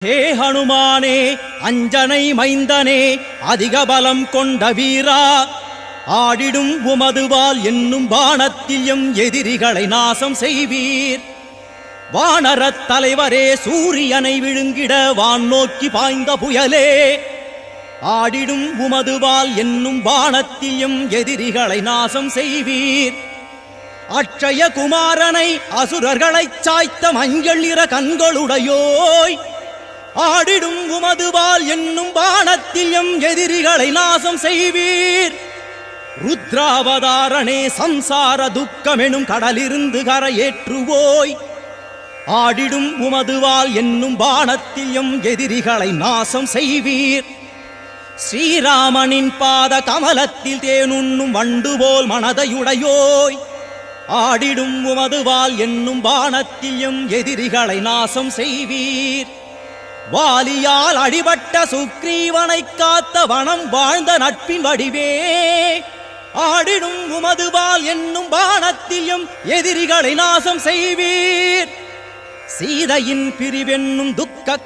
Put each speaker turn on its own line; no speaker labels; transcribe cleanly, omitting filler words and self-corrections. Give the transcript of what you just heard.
ஹே ஹனுமானே, அஞ்சனை மைந்தனே, அதிக பலம் கொண்ட வீரா, ஆடிடும் உமதுவால் என்னும் பாணத்தில் எம் எதிரிகளை நாசம் செய்வீர். வானரத் தலைவரே, சூரியனை விழுங்கிட வான் நோக்கி பாய்ந்த புயலே, ஆடிடும் உமதுவால் என்னும் பாணத்தில் எம் எதிரிகளை நாசம் செய்வீர். அட்சய குமாரனை அசுரர்களைச் சாய்த்த மஞ்சள் நிற கண்களுடையோய், ஆடிடும் உமதுவால் என்னும் பாணத்தில் எம் எதிரிகளை நாசம் செய்வீர். ருத்ராவதாரனே, சம்சார துக்கமெனும் கடலிருந்து கரையேற்றுவோய், ஆடிடும் உமதுவால் என்னும் பாணத்தில் எம் எதிரிகளை நாசம் செய்வீர். ஸ்ரீராமனின் பாத கமலத்தில் தேனுண்ணும் வண்டு போல் மனதையுடையோய், ஆடிடும் உமதுவால் என்னும் பாணத்தில் எம் எதிரிகளை நாசம் செய்வீர். வாலியால் அடிபட்ட சுக்ரீவனை காத்த வனம் வாழ்ந்த நட்பின் வடிவே, ஆடிடும் உமதுவால் என்னும் பாணத்தில் எம் எதிரிகளை நாசம் செய்வீர். சீதையின் பிரிவென்னும் துக்க